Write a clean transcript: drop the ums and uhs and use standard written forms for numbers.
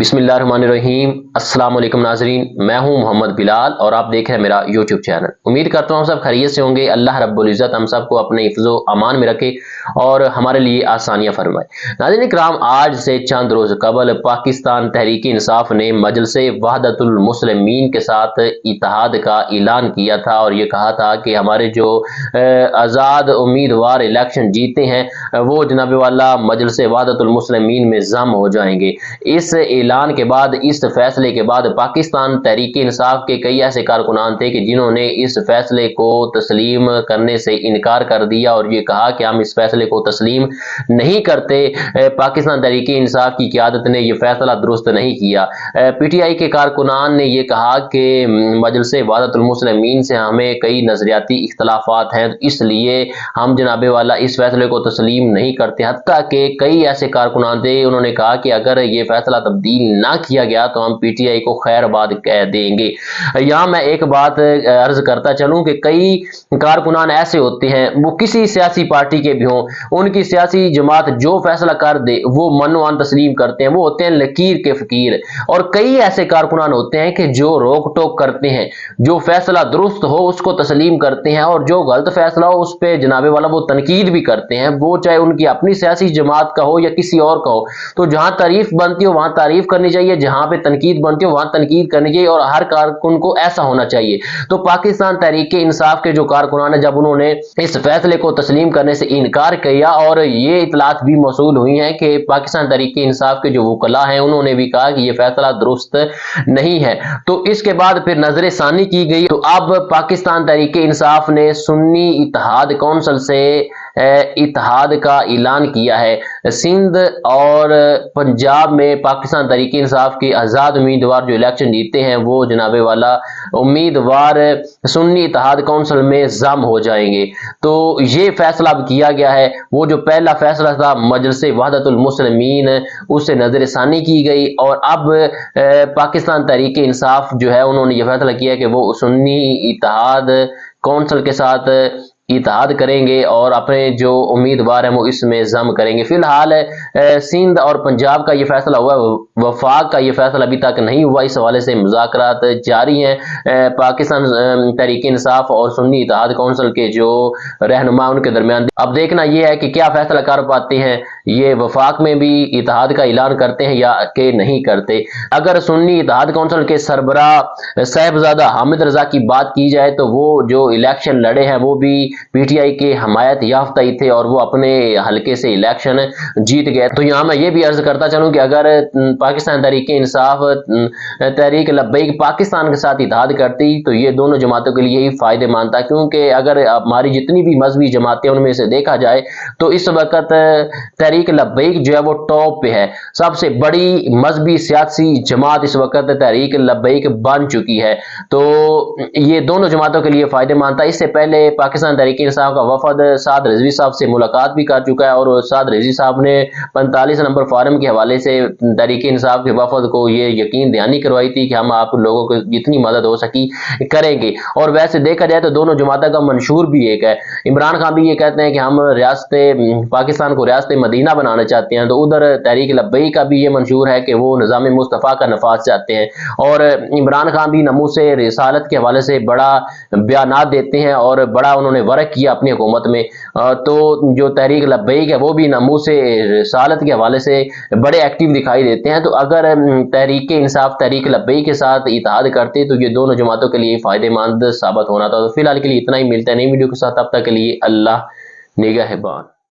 बिस्मिल्लाहिर्रहमानिर्रहीम। अस्सलाम वालेकुम नाजरीन, मैं हूं मोहम्मद बिलाल और आप देख रहे हैं मेरा यूट्यूब चैनल। उम्मीद करता हूं सब खैरियत से होंगे। अल्लाह रब्बुल इज़्ज़त हम सबको अपने हिफ्ज़ो अमान में रखे और हमारे लिए आसानियां फरमाए। नाज़रीन इकराम, आज से चंद रोज़ कबल पाकिस्तान तहरीक इंसाफ ने मजलिसे वहदतुल मुस्लिमीन के साथ इत्तेहाद का ऐलान किया था और ये कहा था कि हमारे जो आज़ाद उम्मीदवार इलेक्शन जीते हैं वो जनाब वाला मजलिसे वहदतुल मुस्लिमीन में जम हो जाएंगे। इस ऐलान के बाद, इस फैसले के बाद पाकिस्तान तहरीक इंसाफ के कई ऐसे कारकुनान थे कि जिन्होंने इस फैसले को तस्लीम करने से इनकार कर दिया और ये कहा कि हम इस फैसले को तस्लीम नहीं करते। पाकिस्तान तहरीक इंसाफ की क़यादत ने यह फैसला दुरुस्त नहीं किया। PTI के कारकुनान ने यह कहा कि मजलिसे वहदतुल मुस्लिमीन से हमें कई नज़रियाती इख्तलाफात हैं, इसलिए हम जनाबे वाला इस फैसले को तस्लीम नहीं करते। हत्ता कि कई ऐसे कारकुनान थे, उन्होंने कहा कि अगर ये फैसला तब्दील ना किया गया तो हम PTI को खैरबाद कह देंगे। यहाँ मैं एक बात अर्ज करता चलूं कि कई कारकुनान ऐसे होते हैं, वो किसी सियासी पार्टी के भी हों, उनकी सियासी जमात जो फैसला कर दे वो मनोवान तस्लीम करते हैं, वो होते हैं लकीर के फकीर। और कई ऐसे कारकुनान होते हैं कि जो रोक टोक करते हैं, जो फैसला दुरुस्त हो उसको तस्लीम करते हैं और जो गलत फैसला हो उस पर जनाबे वाला वो तनकीद भी करते हैं, वो चाहे उनकी अपनी सियासी जमात का हो या किसी और का हो। तो जहां तारीफ बनती हो वहां तारीफ करनी चाहिए, जहां पे तनकीद बनती हो वहां तनकीद करनी चाहिए और हर कारकुन को ऐसा होना चाहिए। तो पाकिस्तान तहरीक इंसाफ के जो कारकुनान है, जब उन्होंने इस फैसले को तस्लीम करने से इनकार किया और ये इतलात भी मौसूल हुई हैं कि पाकिस्तान तहरीक इंसाफ के जो वकला हैं उन्होंने भी कहा कि यह फैसला दुरुस्त नहीं है, तो इसके बाद फिर नजर सानी की गई। तो अब पाकिस्तान तहरीक इंसाफ ने सुन्नी इत्तेहाद कौंसिल से इत्तेहाद का ऐलान किया है। सिंध और पंजाब में पाकिस्तान तहरीक इंसाफ के आज़ाद उम्मीदवार जो इलेक्शन जीते हैं वो जनाबे वाला उम्मीदवार सुन्नी इत्तेहाद कौंसिल में जम हो जाएंगे। तो ये फैसला अब किया गया है। वो जो पहला फैसला था मजलिसे वहदतुल मुस्लिमीन, उससे नजर सानी की गई और अब पाकिस्तान तहरीक इंसाफ जो है उन्होंने ये फैसला किया कि वो सुन्नी इत्तेहाद कौंसिल के साथ इत्तेहाद करेंगे और अपने जो उम्मीदवार हैं वो इसमें जम करेंगे। फिलहाल सिंध और पंजाब का ये फैसला हुआ, वफाक का ये फैसला अभी तक नहीं हुआ। इस हवाले से मुज़ाकरात जारी हैं पाकिस्तान तहरीक इंसाफ और सुन्नी इत्तेहाद कौंसिल के जो रहनुमा उनके दरमियान। अब देखना यह है कि क्या फैसला कर पाते हैं, ये वफाक में भी इत्तेहाद का ऐलान करते हैं या कि नहीं करते। अगर सुन्नी इत्तेहाद कौंसिल के सरबराह साहिबजादा हामिद रजा की बात की जाए तो वो जो इलेक्शन लड़े हैं वो भी PTI के हमायत याफ्ता ही थे और वो अपने हलके से इलेक्शन जीत गए। तो यहाँ मैं ये भी अर्ज करता चलूँ कि अगर पाकिस्तान तहरीक इंसाफ तहरीक लब्बैक पाकिस्तान के साथ इत्तेहाद करती तो ये दोनों जमातों के लिए ही फायदेमंद था, क्योंकि अगर हमारी जितनी भी मजहबी जमातें उनमें से देखा जाए तो इस वक्त तहरीक लब्बैक जो है वो टॉप पे है। सबसे बड़ी मजहबी सियासी जमात इस वक्त तहरीक लब्बैक बन चुकी है। तो ये दोनों जमातों के लिए फायदेमंद था। इससे पहले पाकिस्तान तहरीक इंसाफ का वफद साद रिजवी साहब से मुलाकात भी कर चुका है और साद रिजवी साहब ने 45 नंबर फार्म के हवाले से तहरीक इंसाफ के वफद को ये यकीन दहानी करवाई थी कि हम आप लोगों को जितनी मदद हो सकी करेंगे। और वैसे देखा जाए तो दोनों जमातों का मंशूर भी एक है। इमरान खान भी ये कहते हैं कि हम रियासत पाकिस्तान को रियासत मदीना बनाना चाहते हैं, तो उधर तहरीक लब्बैक का भी ये मंशूर है कि वो निज़ाम मुस्तफ़ा का नफाज चाहते हैं। और इमरान खान भी नमूस रिसालत के हवाले से बड़ा बयानात देते हैं और बड़ा उन्होंने वर्क किया अपनी हुकूमत में। तो जो तहरीक लब्बैक है वो भी नमूस रिसालत के हवाले से बड़े एक्टिव दिखाई देते हैं। तो अगर तहरीक इंसाफ तहरीक लब्बैक के साथ इत्तेहाद करते तो ये दोनों जमातों के लिए फायदेमंद साबित होना था। तो फिलहाल के लिए इतना ही, मिलता है नई वीडियो के साथ, तब तक के लिए अल्लाह निगहबान।